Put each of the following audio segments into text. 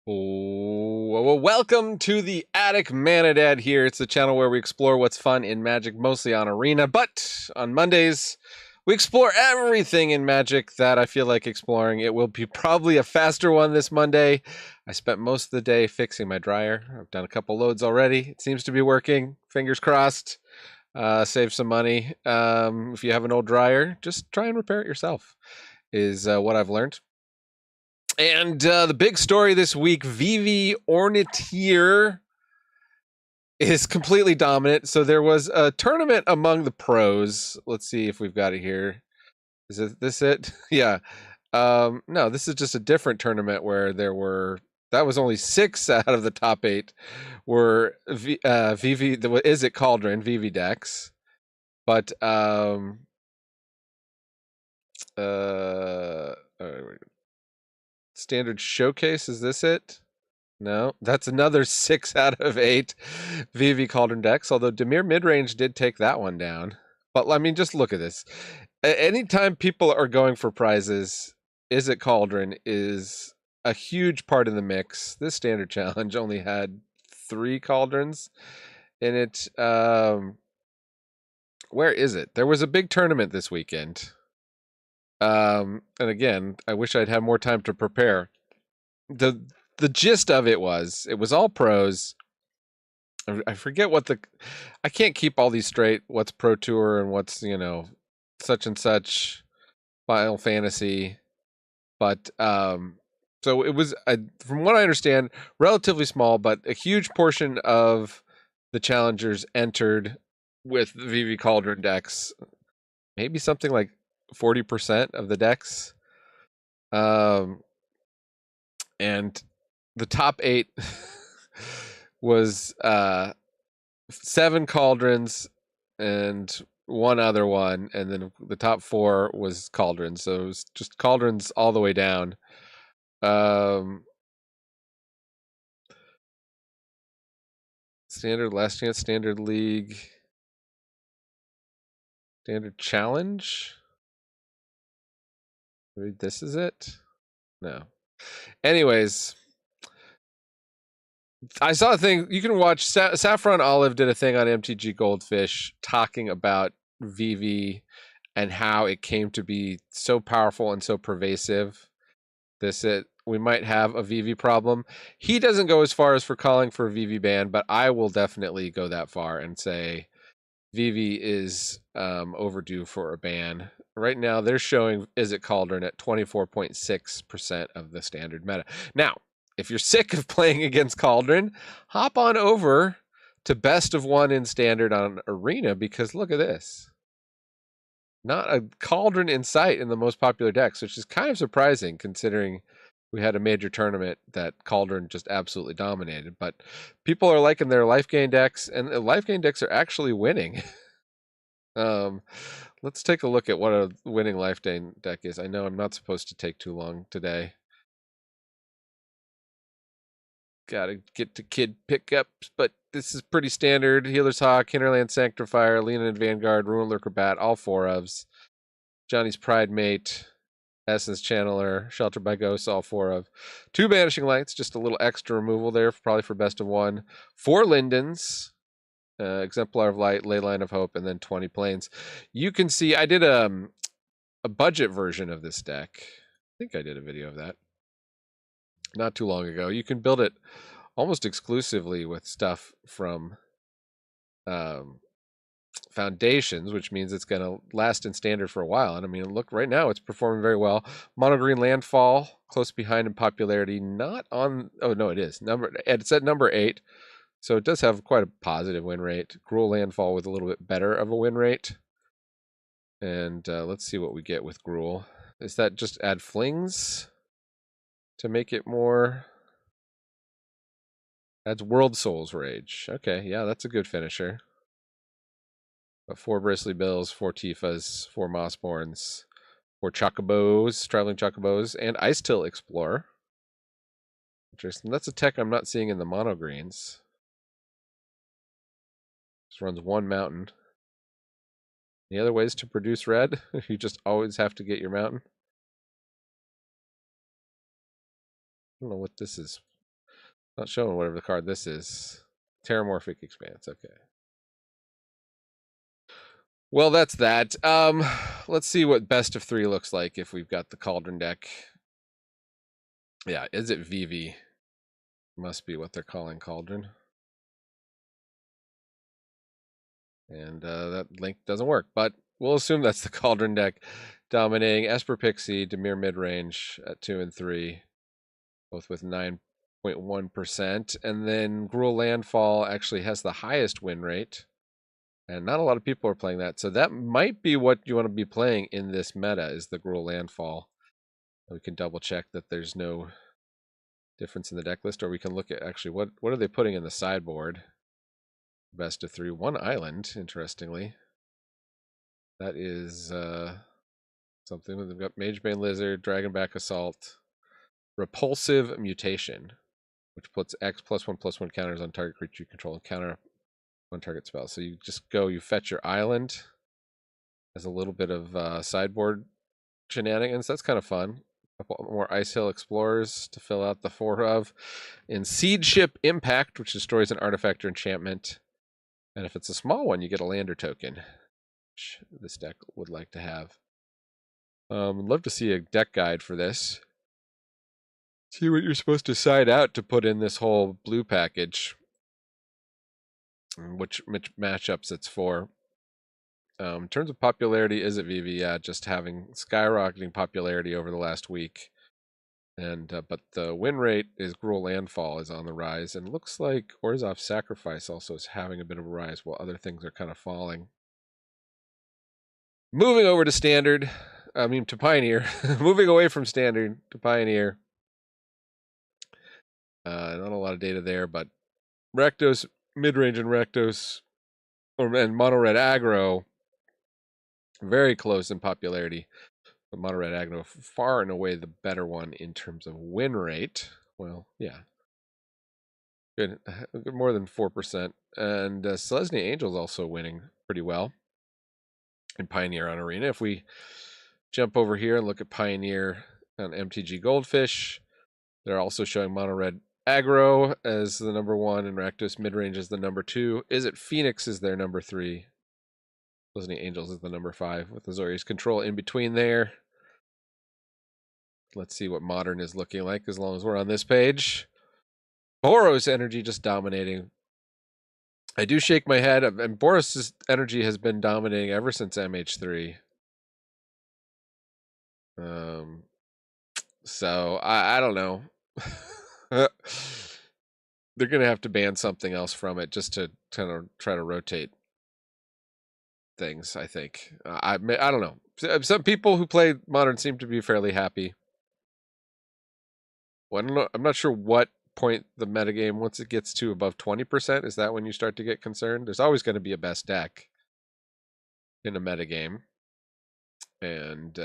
Oh, well, welcome to the Attic Manadad here. It's the channel where we explore what's fun in Magic, mostly on Arena, but on Mondays, we explore everything in Magic that I feel like exploring. It will be probably a faster one this Monday. I spent most of the day fixing my dryer. I've done a couple loads already. It seems to be working. Fingers crossed. Save some money. If you have an old dryer, just try and repair it yourself, is what I've learned. And the big story this week, Vivi Ornitier is completely dominant. So there was a tournament among the pros. Let's see if we've got it here. Is this it? Yeah. No, this is just a different tournament where that was only 6 out of the top 8 were Vivi, is it Cauldron, Vivi decks. But standard showcase, is this it? No, that's another 6 out of 8 Vivi Cauldron decks, although Dimir Midrange did take that one down. But I mean, just look at this. Anytime people are going for prizes, is it Cauldron is a huge part of the mix. This standard challenge only had 3 Cauldrons in it. Where is it? There was a big tournament this weekend. And again, I wish I'd had more time to prepare. The gist of it was all pros. I forget what I can't keep all these straight. What's Pro Tour and what's, such and such Final Fantasy. But so it was, from what I understand, relatively small, but a huge portion of the challengers entered with the Vivi Cauldron decks. Maybe something like 40% of the decks. And the top 8 was 7 Cauldrons and 1 other one, and then the top 4 was Cauldrons. So it was just Cauldrons all the way down. Standard, Last Chance, Standard League, Standard Challenge. Maybe this is it? No. Anyways, I saw a thing. You can watch. Saffron Olive did a thing on MTG Goldfish talking about Vivi and how it came to be so powerful and so pervasive. We might have a Vivi problem. He doesn't go as far as for calling for a Vivi ban, but I will definitely go that far and say Vivi is overdue for a ban. Right now, they're showing Is It Cauldron at 24.6% of the standard meta. Now, if you're sick of playing against Cauldron, hop on over to Best of 1 in Standard on Arena, because look at this. Not a Cauldron in sight in the most popular decks, which is kind of surprising considering we had a major tournament that Cauldron just absolutely dominated. But people are liking their life gain decks, and the life gain decks are actually winning. Let's take a look at what a winning life gain deck is. I know I'm not supposed to take too long today. Gotta get to kid pickups, but this is pretty standard. Healer's Hawk, Hinterland Sanctifier, Leonin Vanguard, Ruin Lurker Bat, all 4 ofs. Johnny's Pride Mate, Essence Channeler, Shelter by Ghosts, all 4 of. 2 Banishing Lights, just a little extra removal there, probably for Best of 1. 4 Lindens, Exemplar of Light, Leyline of Hope, and then 20 Plains. You can see I did a budget version of this deck. I think I did a video of that not too long ago. You can build it almost exclusively with stuff from Foundations, which means it's going to last in Standard for a while. And I mean, look, right now it's performing very well. Mono Green Landfall, close behind in popularity. Not on, oh no, it is. It's at number 8. So it does have quite a positive win rate. Gruul Landfall with a little bit better of a win rate. And let's see what we get with Gruul. Is that just add flings to make it more? Adds World Souls Rage. Okay, yeah, that's a good finisher. But 4 Bristly Bills, 4 Tifas, 4 Mossborns, 4 Chocobos, Traveling Chocobos, and Ice Till Explorer. Interesting. That's a tech I'm not seeing in the mono greens. Just runs 1 mountain. Any other ways to produce red? You just always have to get your mountain. I don't know what this is. Not showing whatever the card this is. Terramorphic Expanse, okay. Well, that's that. Let's see what best of 3 looks like if we've got the Cauldron deck. Yeah, is it Vivi? Must be what they're calling Cauldron. And that link doesn't work, but we'll assume that's the Cauldron deck. Dominating Esper Pixie, Dimir midrange at 2 and 3, both with 9.1%. And then Gruul Landfall actually has the highest win rate. And not a lot of people are playing that. So that might be what you want to be playing in this meta, is the Gruul Landfall. We can double check that there's no difference in the deck list, or we can look at actually what are they putting in the sideboard. Best of 3, 1 island, interestingly. That is something. They've got Magebane Lizard, Dragonback Assault, Repulsive Mutation, which puts X +1/+1 counters on target creature you control and counter 1 target spell. So you just go, you fetch your island. Has a little bit of sideboard shenanigans. That's kind of fun. A couple more Ice Hill Explorers to fill out the 4 of. In Seed Ship Impact, which destroys an artifact or enchantment. And if it's a small one, you get a lander token, which this deck would like to have. I'd love to see a deck guide for this. See what you're supposed to side out to put in this whole blue package. Which matchups it's for. In terms of popularity, is it Vivi? Yeah, just having skyrocketing popularity over the last week. And but the win rate is Gruul Landfall is on the rise, and looks like Orzhov Sacrifice also is having a bit of a rise, while other things are kind of falling. Moving over to Standard, to Pioneer. Moving away from Standard to Pioneer. Not a lot of data there, but Rakdos midrange and Rakdos and Mono Red Aggro very close in popularity. But Mono Red Aggro far and away the better one in terms of win rate. Well, yeah. Good, more than 4%. And Selesnya Angel's also winning pretty well in Pioneer on Arena. If we jump over here and look at Pioneer on MTG Goldfish, they're also showing Mono Red Aggro as the number 1 and Rakdos midrange as the number 2. Is it Phoenix is their number 3? Selesnya Angels is the number 5 with Azorius Control in between there. Let's see what Modern is looking like as long as we're on this page. Boros Energy just dominating. I do shake my head, and Boros' energy has been dominating ever since MH3. So I don't know. They're gonna have to ban something else from it just to kind of try to rotate things. I think I don't know. Some people who play Modern seem to be fairly happy. Well, I'm not sure what point the metagame, once it gets to above 20%, is that when you start to get concerned? There's always going to be a best deck in a metagame. And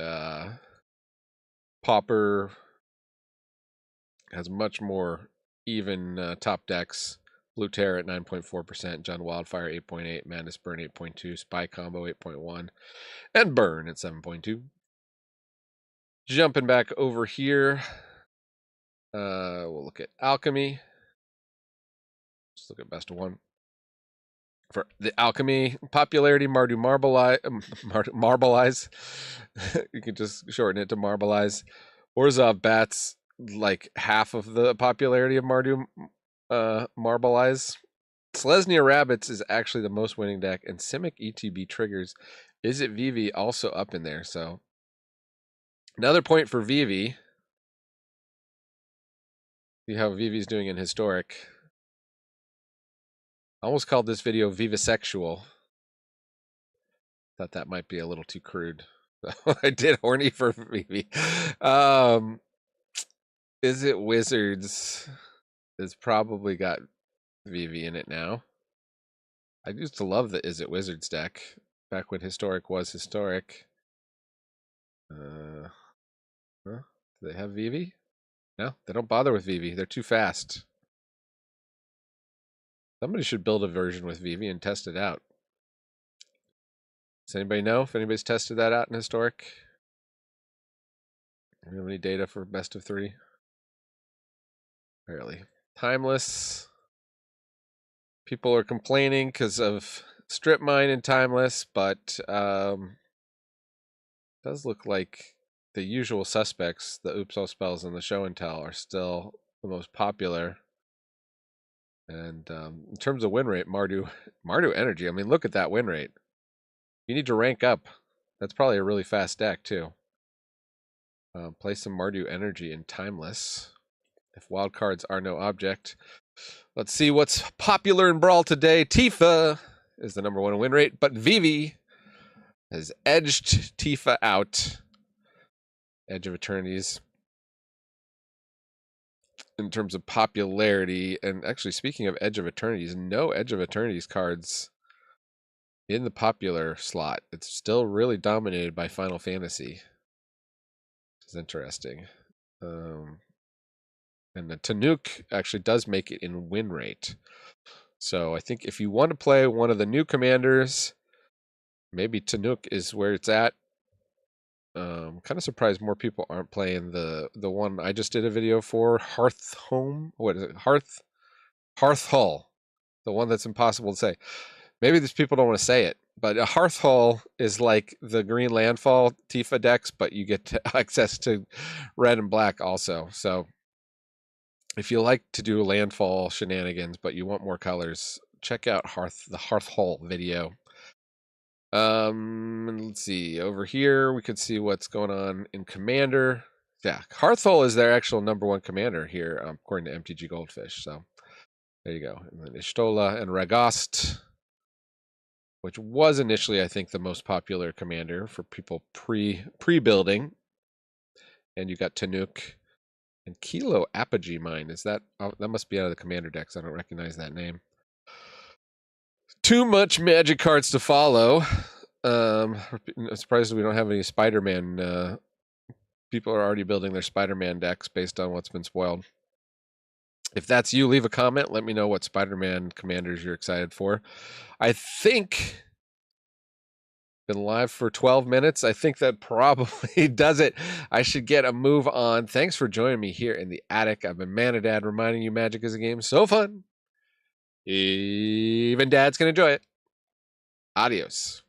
Pauper has much more even top decks. Blue Terror at 9.4%, John Wildfire 8.8, Madness Burn 8.2, Spy Combo 8.1, and Burn at 7.2. Jumping back over here, we'll look at Alchemy. Let's look at best of 1. For the Alchemy popularity, Marbleize. You can just shorten it to Marbleize. Orzhov bats like half of the popularity of Marbleize. Selesnya Rabbits is actually the most winning deck, and Simic ETB triggers. Is it Vivi also up in there? So another point for Vivi. See how Vivi's doing in Historic. I almost called this video Vivisexual. Thought that might be a little too crude. I did horny for Vivi. Is it Wizards? It's probably got Vivi in it now. I used to love the Is It Wizards deck back when Historic was Historic. Huh? Do they have Vivi? No, they don't bother with Vivi. They're too fast. Somebody should build a version with Vivi and test it out. Does anybody know if anybody's tested that out in Historic? Do we have any data for best of 3? Barely. Timeless. People are complaining because of strip mine and Timeless, but does look like the usual suspects, the Oops All Spells and the Show and Tell, are still the most popular. And in terms of win rate, Mardu Energy, I mean, look at that win rate. You need to rank up. That's probably a really fast deck, too. Play some Mardu Energy in Timeless. If wild cards are no object. Let's see what's popular in Brawl today. Tifa is the #1 win rate, but Vivi has edged Tifa out. Edge of Eternities. In terms of popularity, and actually speaking of Edge of Eternities, no Edge of Eternities cards in the popular slot. It's still really dominated by Final Fantasy. Which is interesting. And the Tanuk actually does make it in win rate. So I think if you want to play one of the new commanders, maybe Tanuk is where it's at. Kind of surprised more people aren't playing the one I just did a video for, Hearthhome. What is it? Hearthhull. The one that's impossible to say. Maybe these people don't want to say it, but a Hearthhull is like the green landfall Tifa decks, but you get access to red and black also. So if you like to do landfall shenanigans, but you want more colors, check out the Hearthhull video. Let's see. Over here, we could see what's going on in Commander. Yeah, Hearthhull is their actual #1 commander here, according to MTG Goldfish. So there you go. And then Ishtola and Ragast, which was initially, I think, the most popular commander for people pre-building. And you got Tanuk. And Kilo Apogee Mine, is that? Oh, that must be out of the commander decks. I don't recognize that name. Too much Magic cards to follow. I'm surprised we don't have any Spider-Man. People are already building their Spider-Man decks based on what's been spoiled. If that's you, leave a comment. Let me know what Spider-Man commanders you're excited for. I think been live for 12 minutes. I think that probably does it. I should get a move on. Thanks for joining me here in the attic. I've been Manadad, reminding you Magic is a game so fun. Even Dad's gonna enjoy it. Adios.